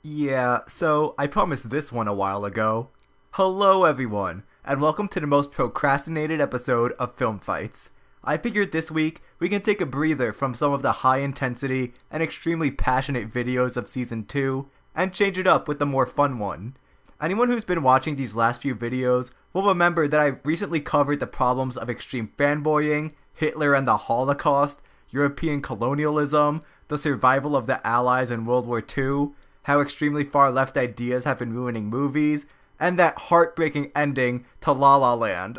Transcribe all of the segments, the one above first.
Yeah, so I promised this one a while ago. Hello everyone, and welcome to the most procrastinated episode of Film Fights. I figured this week we can take a breather from some of the high intensity and extremely passionate videos of Season 2 and change it up with a more fun one. Anyone who's been watching these last few videos will remember that I recently covered the problems of extreme fanboying, Hitler and the Holocaust, European colonialism, the survival of the Allies in World War II, how extremely far left ideas have been ruining movies, and that heartbreaking ending to La La Land.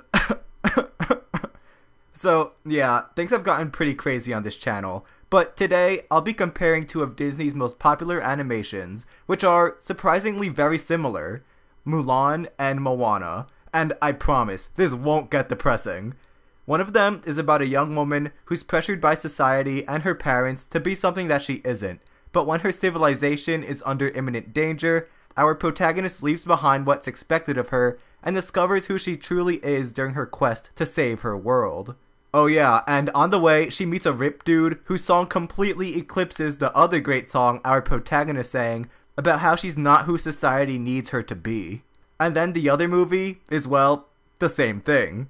So, yeah, things have gotten pretty crazy on this channel, but today I'll be comparing two of Disney's most popular animations, which are surprisingly very similar, Mulan and Moana, and I promise, this won't get depressing. One of them is about a young woman who's pressured by society and her parents to be something that she isn't, but when her civilization is under imminent danger, our protagonist leaves behind what's expected of her and discovers who she truly is during her quest to save her world. Oh yeah, and on the way, she meets a ripped dude whose song completely eclipses the other great song our protagonist sang about how she's not who society needs her to be. And then the other movie is, well, the same thing.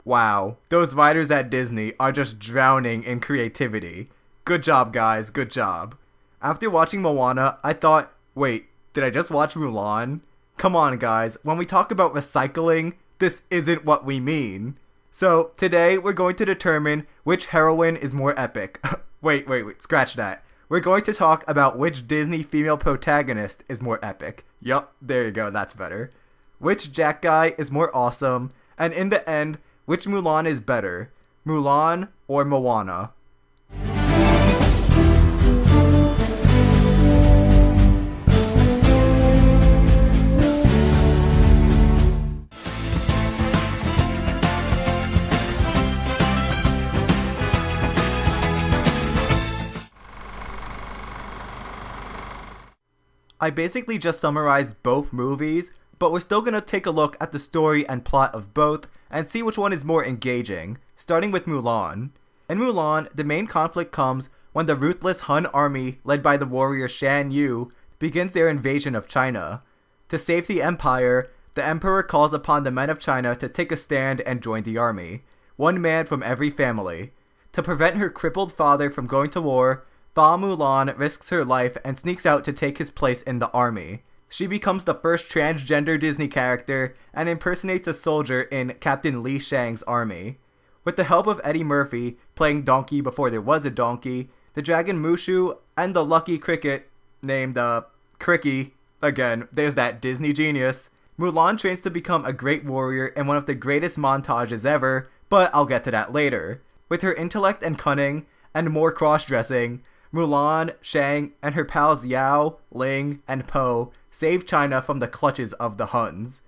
Wow, those writers at Disney are just drowning in creativity. Good job, guys, good job. After watching Moana, I thought, wait, did I just watch Mulan? Come on, guys, when we talk about recycling, this isn't what we mean. So, today we're going to determine which heroine is more epic. wait, scratch that. We're going to talk about which Disney female protagonist is more epic. Yup, there you go, that's better. Which Jack guy is more awesome, and in the end, which Mulan is better, Mulan or Moana? I basically just summarized both movies, but we're still gonna take a look at the story and plot of both and see which one is more engaging, starting with Mulan. In Mulan, the main conflict comes when the ruthless Han army, led by the warrior Shan Yu, begins their invasion of China. To save the empire, the emperor calls upon the men of China to take a stand and join the army, one man from every family. To prevent her crippled father from going to war, Fa Mulan risks her life and sneaks out to take his place in the army. She becomes the first transgender Disney character and impersonates a soldier in Captain Li Shang's army. With the help of Eddie Murphy, playing Donkey before there was a donkey, the dragon Mushu, and the lucky cricket named, Cricky, again, there's that Disney genius, Mulan trains to become a great warrior in one of the greatest montages ever, but I'll get to that later. With her intellect and cunning, and more cross-dressing, Mulan, Shang, and her pals Yao, Ling, and Po save China from the clutches of the Huns.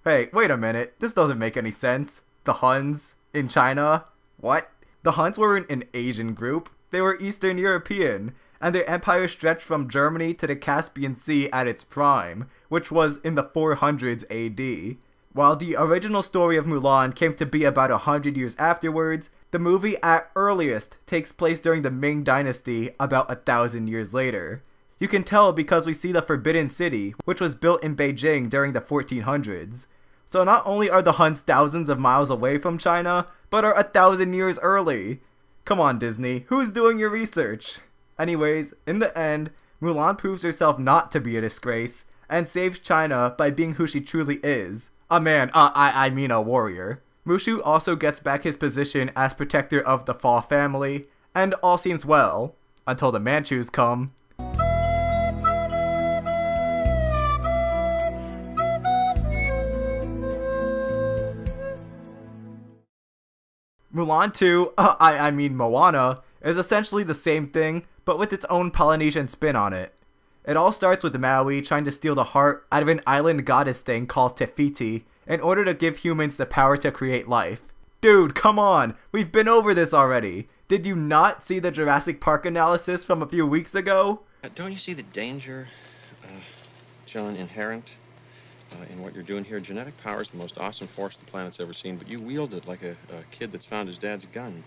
Hey, wait a minute, this doesn't make any sense. The Huns? In China? What? The Huns weren't an Asian group, they were Eastern European, and their empire stretched from Germany to the Caspian Sea at its prime, which was in the 400s AD. While the original story of Mulan came to be about 100 years afterwards, the movie at earliest takes place during the Ming Dynasty about 1,000 years later. You can tell because we see the Forbidden City, which was built in Beijing during the 1400s. So not only are the Huns thousands of miles away from China, but are 1,000 years early. Come on, Disney, who's doing your research? Anyways, in the end, Mulan proves herself not to be a disgrace, and saves China by being who she truly is. I mean a warrior. Mushu also gets back his position as protector of the Fa family, and all seems well, until the Manchus come. Mulan 2, Moana, is essentially the same thing, but with its own Polynesian spin on it. It all starts with Maui trying to steal the heart out of an island goddess thing called Te Fiti in order to give humans the power to create life. Dude, come on! We've been over this already! Did you not see the Jurassic Park analysis from a few weeks ago? Don't you see the danger, John, inherent in what you're doing here? Genetic power is the most awesome force the planet's ever seen, but you wield it like a kid that's found his dad's gun.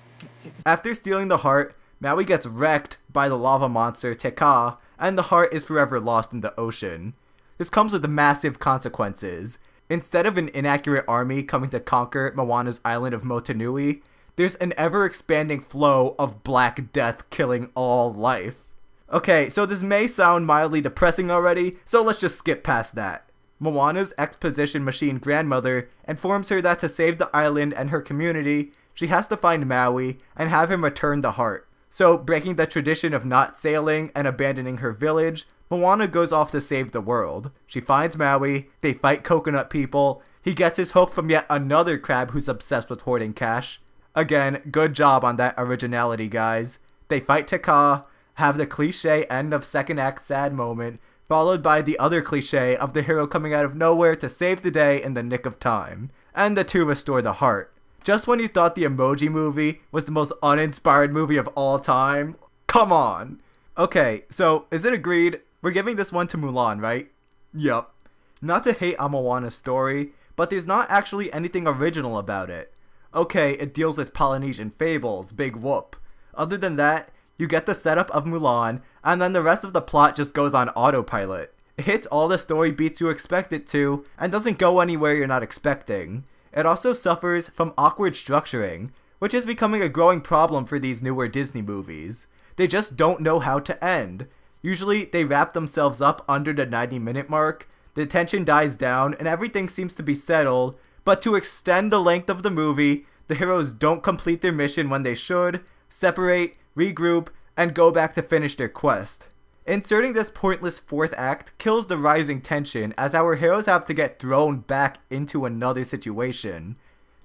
After stealing the heart, Maui gets wrecked by the lava monster Te Ka and the heart is forever lost in the ocean. This comes with massive consequences. Instead of an inaccurate army coming to conquer Moana's island of Motunui, there's an ever-expanding flow of black death killing all life. Okay, so this may sound mildly depressing already, so let's just skip past that. Moana's exposition machine grandmother informs her that to save the island and her community, she has to find Maui and have him return the heart. So, breaking the tradition of not sailing and abandoning her village, Moana goes off to save the world. She finds Maui, they fight coconut people, he gets his hook from yet another crab who's obsessed with hoarding cash. Again, good job on that originality, guys. They fight Te Kā, have the cliche end of second act sad moment, followed by the other cliche of the hero coming out of nowhere to save the day in the nick of time. And the two restore the heart. Just when you thought the Emoji Movie was the most uninspired movie of all time, come on! Okay, so is it agreed? We're giving this one to Mulan, right? Yup. Not to hate on Moana's story, but there's not actually anything original about it. Okay, it deals with Polynesian fables, big whoop. Other than that, you get the setup of Mulan, and then the rest of the plot just goes on autopilot. It hits all the story beats you expect it to, and doesn't go anywhere you're not expecting. It also suffers from awkward structuring, which is becoming a growing problem for these newer Disney movies. They just don't know how to end. Usually, they wrap themselves up under the 90-minute mark, the tension dies down, and everything seems to be settled, but to extend the length of the movie, the heroes don't complete their mission when they should, separate, regroup, and go back to finish their quest. Inserting this pointless fourth act kills the rising tension as our heroes have to get thrown back into another situation.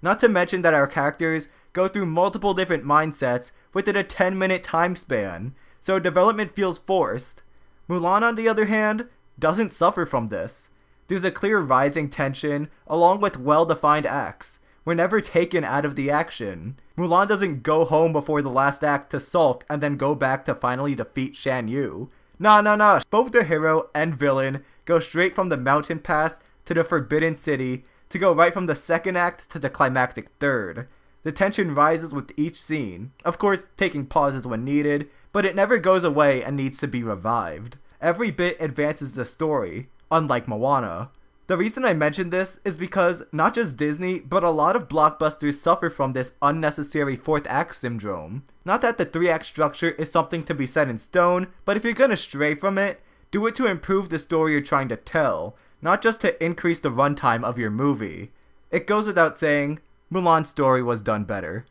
Not to mention that our characters go through multiple different mindsets within a 10-minute time span, so development feels forced. Mulan, on the other hand, doesn't suffer from this. There's a clear rising tension along with well-defined acts. We're never taken out of the action. Mulan doesn't go home before the last act to sulk and then go back to finally defeat Shan Yu. Nah. Both the hero and villain go straight from the mountain pass to the Forbidden City to go right from the second act to the climactic third. The tension rises with each scene, of course taking pauses when needed, but it never goes away and needs to be revived. Every bit advances the story, unlike Moana. The reason I mention this is because not just Disney, but a lot of blockbusters suffer from this unnecessary fourth act syndrome. Not that the 3-act structure is something to be set in stone, but if you're gonna stray from it, do it to improve the story you're trying to tell, not just to increase the runtime of your movie. It goes without saying, Mulan's story was done better.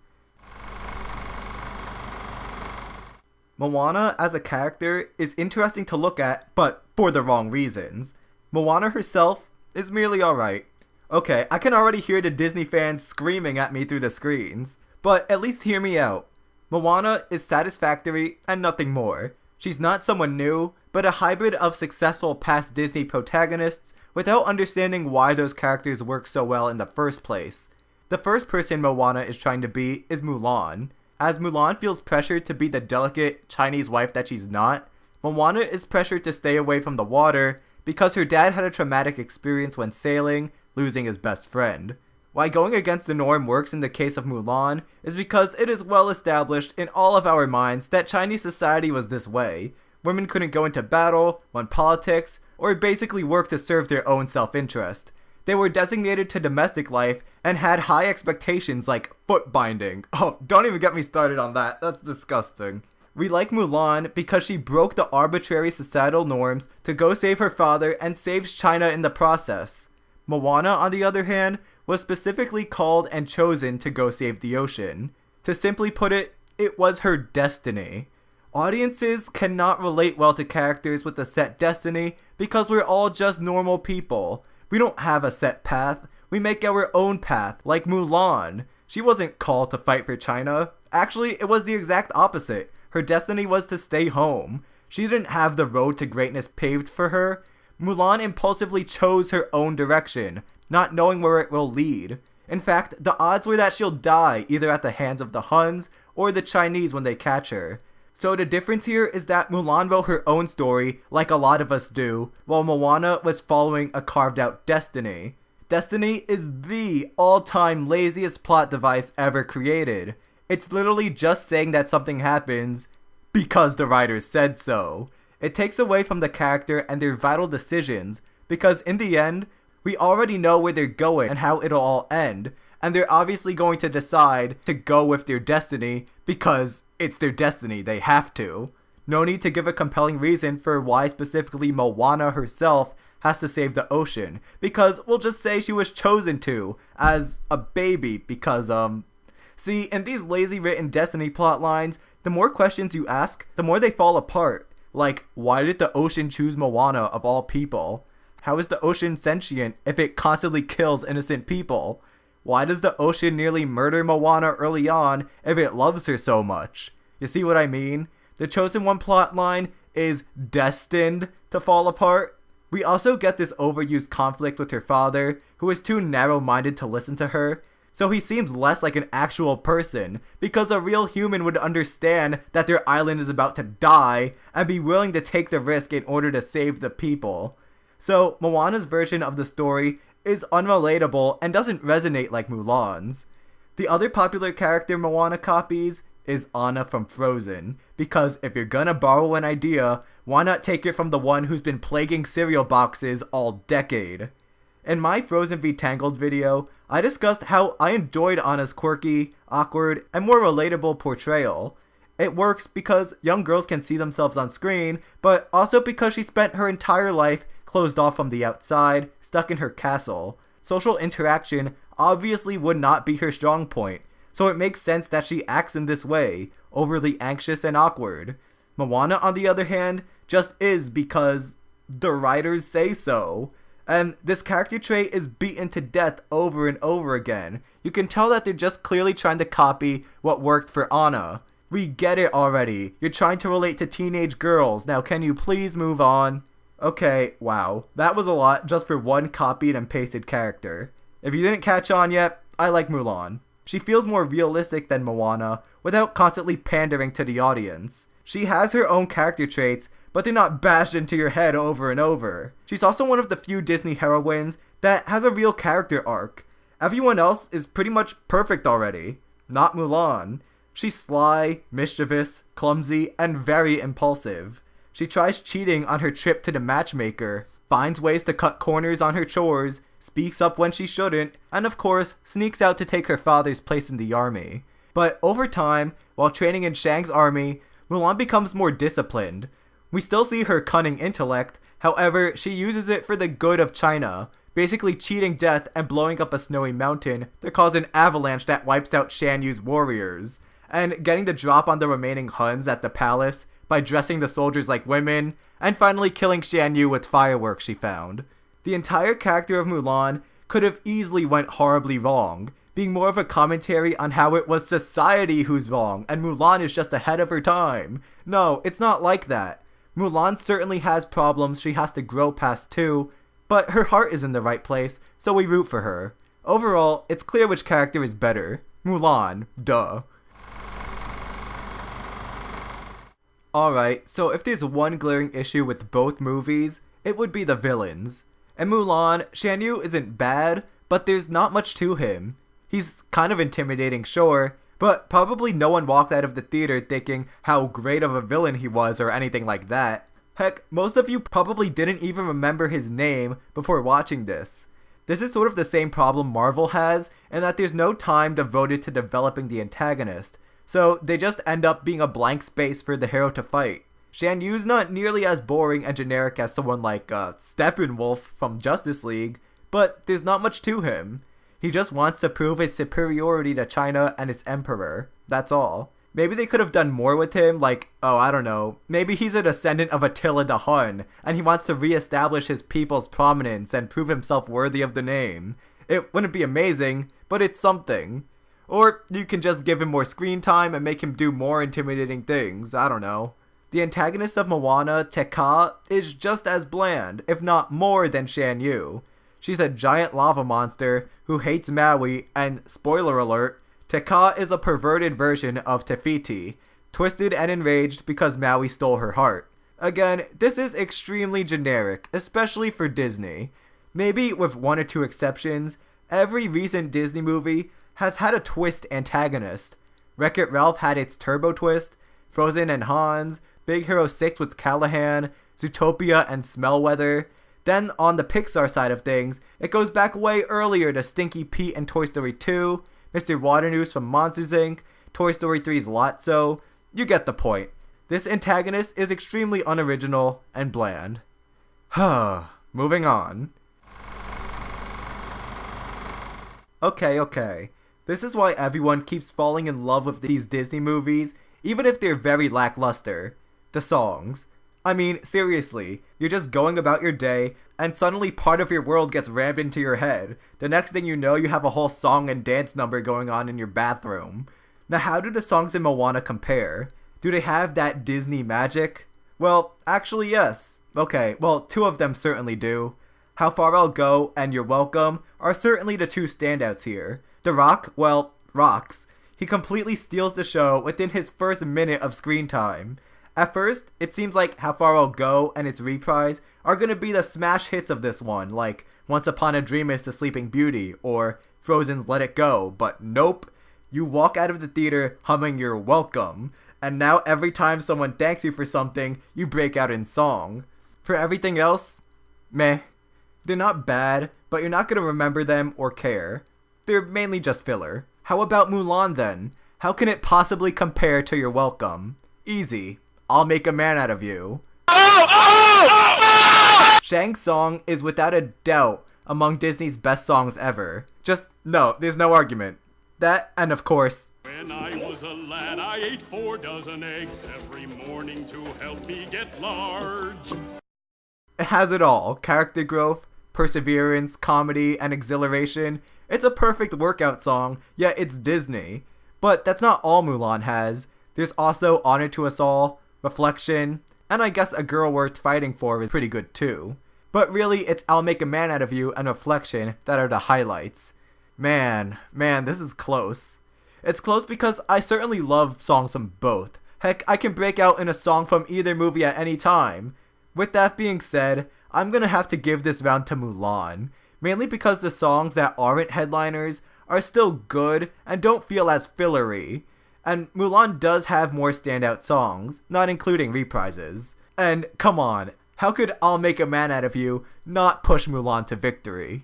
Moana as a character is interesting to look at, but for the wrong reasons. Moana herself is merely alright. Okay, I can already hear the Disney fans screaming at me through the screens, but at least hear me out. Moana is satisfactory and nothing more. She's not someone new, but a hybrid of successful past Disney protagonists without understanding why those characters work so well in the first place. The first person Moana is trying to be is Mulan. As Mulan feels pressured to be the delicate Chinese wife that she's not, Moana is pressured to stay away from the water because her dad had a traumatic experience when sailing, losing his best friend. Why going against the norm works in the case of Mulan is because it is well established in all of our minds that Chinese society was this way. Women couldn't go into battle, run politics, or basically work to serve their own self-interest. They were designated to domestic life and had high expectations like foot binding. Oh, don't even get me started on that. That's disgusting. We like Mulan because she broke the arbitrary societal norms to go save her father and saves China in the process. Moana, on the other hand, was specifically called and chosen to go save the ocean. To simply put it, it was her destiny. Audiences cannot relate well to characters with a set destiny because we're all just normal people. We don't have a set path. We make our own path, like Mulan. She wasn't called to fight for China. Actually, it was the exact opposite. Her destiny was to stay home. She didn't have the road to greatness paved for her. Mulan impulsively chose her own direction, not knowing where it will lead. In fact, the odds were that she'll die either at the hands of the Huns or the Chinese when they catch her. So the difference here is that Mulan wrote her own story, like a lot of us do, while Moana was following a carved-out destiny. Destiny is the all-time laziest plot device ever created. It's literally just saying that something happens because the writers said so. It takes away from the character and their vital decisions, because in the end, we already know where they're going and how it'll all end, and they're obviously going to decide to go with their destiny because it's their destiny, they have to. No need to give a compelling reason for why specifically Moana herself has to save the ocean, because we'll just say she was chosen to, as a baby, because, See, in these lazy written destiny plotlines, the more questions you ask, the more they fall apart. Like, why did the ocean choose Moana of all people? How is the ocean sentient if it constantly kills innocent people? Why does the ocean nearly murder Moana early on if it loves her so much? You see what I mean? The Chosen One plotline is destined to fall apart. We also get this overused conflict with her father, who is too narrow-minded to listen to her, so he seems less like an actual person, because a real human would understand that their island is about to die and be willing to take the risk in order to save the people. So Moana's version of the story is unrelatable and doesn't resonate like Mulan's. The other popular character Moana copies is Anna from Frozen, because if you're gonna borrow an idea, why not take it from the one who's been plaguing cereal boxes all decade? In my Frozen v Tangled video, I discussed how I enjoyed Anna's quirky, awkward, and more relatable portrayal. It works because young girls can see themselves on screen, but also because she spent her entire life closed off from the outside, stuck in her castle. Social interaction obviously would not be her strong point, so it makes sense that she acts in this way, overly anxious and awkward. Moana, on the other hand, just is because the writers say so. And this character trait is beaten to death over and over again. You can tell that they're just clearly trying to copy what worked for Anna. We get it already. You're trying to relate to teenage girls. Now can you please move on? Okay, wow. That was a lot just for one copied and pasted character. If you didn't catch on yet, I like Mulan. She feels more realistic than Moana, without constantly pandering to the audience. She has her own character traits, but they're not bashed into your head over and over. She's also one of the few Disney heroines that has a real character arc. Everyone else is pretty much perfect already. Not Mulan. She's sly, mischievous, clumsy, and very impulsive. She tries cheating on her trip to the matchmaker, finds ways to cut corners on her chores, speaks up when she shouldn't, and of course, sneaks out to take her father's place in the army. But over time, while training in Shang's army, Mulan becomes more disciplined. We still see her cunning intellect, however, she uses it for the good of China, basically cheating death and blowing up a snowy mountain to cause an avalanche that wipes out Shan Yu's warriors, and getting the drop on the remaining Huns at the palace by dressing the soldiers like women, and finally killing Shan Yu with fireworks she found. The entire character of Mulan could have easily went horribly wrong, being more of a commentary on how it was society who's wrong, and Mulan is just ahead of her time. No, it's not like that. Mulan certainly has problems she has to grow past too, but her heart is in the right place, so we root for her. Overall, it's clear which character is better. Mulan, duh. Alright, so if there's one glaring issue with both movies, it would be the villains. In Mulan, Shan Yu isn't bad, but there's not much to him. He's kind of intimidating, sure, but probably no one walked out of the theater thinking how great of a villain he was or anything like that. Heck, most of you probably didn't even remember his name before watching this. This is sort of the same problem Marvel has, in that there's no time devoted to developing the antagonist, so they just end up being a blank space for the hero to fight. Shan Yu's not nearly as boring and generic as someone like Steppenwolf from Justice League, but there's not much to him. He just wants to prove his superiority to China and its emperor. That's all. Maybe they could have done more with him, like, oh, I don't know, maybe he's a descendant of Attila the Hun, and he wants to re-establish his people's prominence and prove himself worthy of the name. It wouldn't be amazing, but it's something. Or you can just give him more screen time and make him do more intimidating things, I don't know. The antagonist of Moana, Tekka, is just as bland, if not more than Shan Yu. She's a giant lava monster who hates Maui, and spoiler alert, Tekka is a perverted version of Te Fiti, twisted and enraged because Maui stole her heart. Again, this is extremely generic, especially for Disney. Maybe with one or two exceptions, every recent Disney movie has had a twist antagonist. Wreck-It Ralph had its turbo twist, Frozen and Hans, Big Hero 6 with Callahan, Zootopia and Smellweather. Then on the Pixar side of things, it goes back way earlier to Stinky Pete and Toy Story 2, Mr. Waternoose from Monsters Inc., Toy Story 3's Lotso. You get the point. This antagonist is extremely unoriginal and bland. Moving on. Okay. This is why everyone keeps falling in love with these Disney movies, even if they're very lackluster. The songs. I mean, seriously, you're just going about your day, and suddenly part of your world gets rammed into your head. The next thing you know, you have a whole song and dance number going on in your bathroom. Now, how do the songs in Moana compare? Do they have that Disney magic? Well, actually yes. Okay, well, 2 of them certainly do. How Far I'll Go and You're Welcome are certainly the 2 standouts here. The Rock, well, rocks. He completely steals the show within his first minute of screen time. At first, it seems like How Far I'll Go and its reprise are gonna be the smash hits of this one, like Once Upon a Dream is the Sleeping Beauty, or Frozen's Let It Go, but nope. You walk out of the theater humming You're Welcome, and now every time someone thanks you for something, you break out in song. For everything else, meh. They're not bad, but you're not gonna remember them or care. They're mainly just filler. How about Mulan then? How can it possibly compare to You're Welcome? Easy. I'll Make a Man Out of You. Shang's song is without a doubt among Disney's best songs ever. There's no argument. That, and of course, when I was a lad, I ate 4 dozen eggs every morning to help me get large. It has it all. Character growth, perseverance, comedy, and exhilaration. It's a perfect workout song, yet it's Disney. But that's not all Mulan has. There's also Honor to Us All, Reflection, and I guess A Girl Worth Fighting For is pretty good too. But really, it's I'll Make a Man Out of You and Reflection that are the highlights. Man, this is close. It's close because I certainly love songs from both. Heck, I can break out in a song from either movie at any time. With that being said, I'm gonna have to give this round to Mulan, mainly because the songs that aren't headliners are still good and don't feel as fillery. And Mulan does have more standout songs, not including reprises. And come on, how could I'll Make a Man Out of You not push Mulan to victory?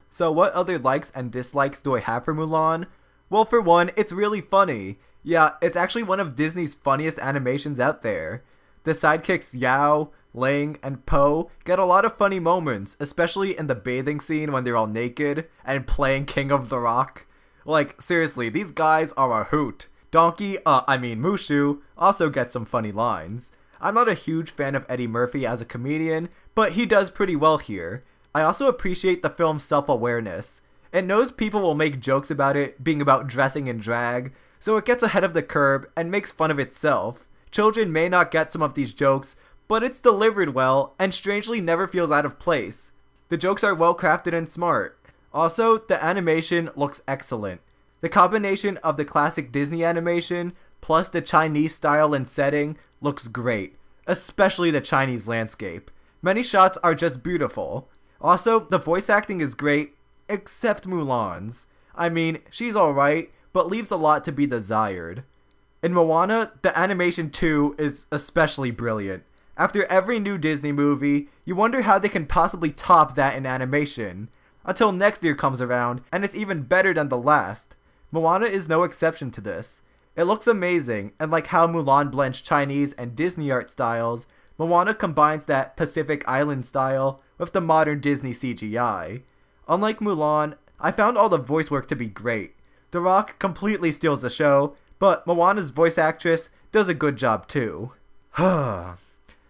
So what other likes and dislikes do I have for Mulan? Well, for one, it's really funny. Yeah, it's actually one of Disney's funniest animations out there. The sidekicks Yao, Ling, and Po get a lot of funny moments, especially in the bathing scene when they're all naked and playing King of the Rock. Like, seriously, these guys are a hoot. Mushu, also gets some funny lines. I'm not a huge fan of Eddie Murphy as a comedian, but he does pretty well here. I also appreciate the film's self-awareness. It knows people will make jokes about it being about dressing in drag, so it gets ahead of the curve and makes fun of itself. Children may not get some of these jokes, but it's delivered well and strangely never feels out of place. The jokes are well crafted and smart. Also, the animation looks excellent. The combination of the classic Disney animation plus the Chinese style and setting looks great, especially the Chinese landscape. Many shots are just beautiful. Also, the voice acting is great, except Mulan's. I mean, she's alright, but leaves a lot to be desired. In Moana, the animation too is especially brilliant. After every new Disney movie, you wonder how they can possibly top that in animation. Until next year comes around, and it's even better than the last. Moana is no exception to this. It looks amazing, and like how Mulan blends Chinese and Disney art styles, Moana combines that Pacific Island style with the modern Disney CGI. Unlike Mulan, I found all the voice work to be great. The Rock completely steals the show, but Moana's voice actress does a good job too. Now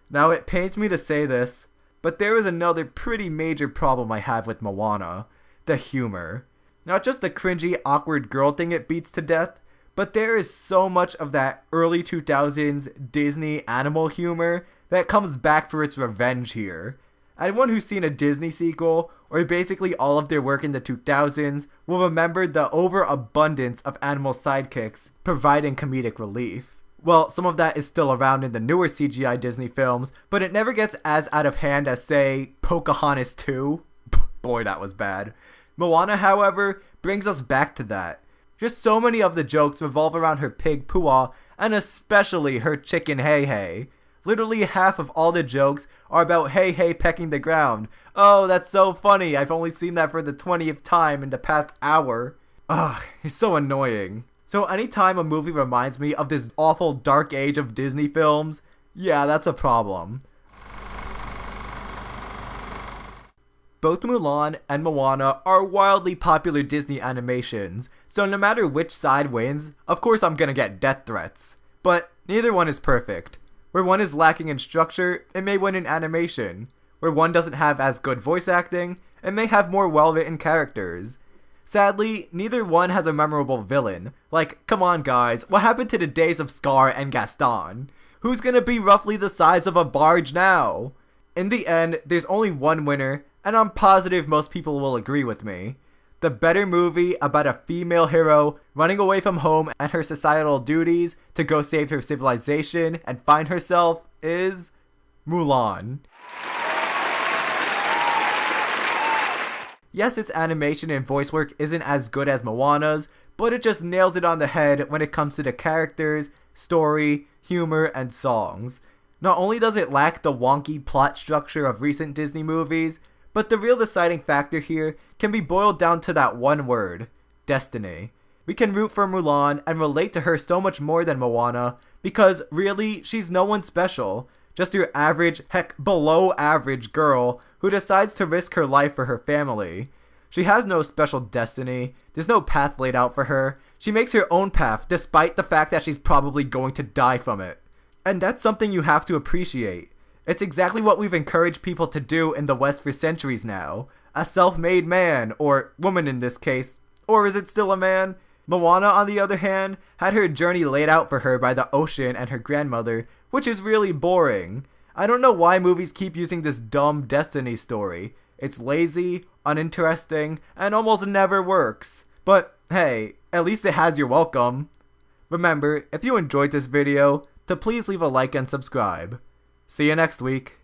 it pains me to say this, but there is another pretty major problem I have with Moana. The humor. Not just the cringy, awkward girl thing it beats to death, but there is so much of that early 2000s Disney animal humor that comes back for its revenge here. Anyone who's seen a Disney sequel, or basically all of their work in the 2000s, will remember the overabundance of animal sidekicks providing comedic relief. Well, some of that is still around in the newer CGI Disney films, but it never gets as out of hand as, say, Pocahontas 2. Boy, that was bad. Moana, however, brings us back to that. Just so many of the jokes revolve around her pig Pua, and especially her chicken Hey Hey. Literally half of all the jokes are about Hey Hey pecking the ground. Oh, that's so funny, I've only seen that for the 20th time in the past hour. Ugh, he's so annoying. So anytime a movie reminds me of this awful dark age of Disney films, yeah, that's a problem. Both Mulan and Moana are wildly popular Disney animations, so no matter which side wins, of course I'm gonna get death threats. But neither one is perfect. Where one is lacking in structure, it may win in animation. Where one doesn't have as good voice acting, it may have more well-written characters. Sadly, neither one has a memorable villain. Like, come on guys, what happened to the days of Scar and Gaston? Who's gonna be roughly the size of a barge now? In the end, there's only one winner, and I'm positive most people will agree with me. The better movie about a female hero running away from home and her societal duties to go save her civilization and find herself is Mulan. Yes, its animation and voice work isn't as good as Moana's, but it just nails it on the head when it comes to the characters, story, humor, and songs. Not only does it lack the wonky plot structure of recent Disney movies, but the real deciding factor here can be boiled down to that one word: destiny. We can root for Mulan and relate to her so much more than Moana, because really, she's no one special. Just your average, heck, below average girl who decides to risk her life for her family. She has no special destiny, there's no path laid out for her. She makes her own path despite the fact that she's probably going to die from it. And that's something you have to appreciate. It's exactly what we've encouraged people to do in the West for centuries now. A self-made man, or woman in this case. Or is it still a man? Moana, on the other hand, had her journey laid out for her by the ocean and her grandmother, which is really boring. I don't know why movies keep using this dumb destiny story. It's lazy, uninteresting, and almost never works. But hey, at least it has your welcome. Remember, if you enjoyed this video, to please leave a like and subscribe. See you next week.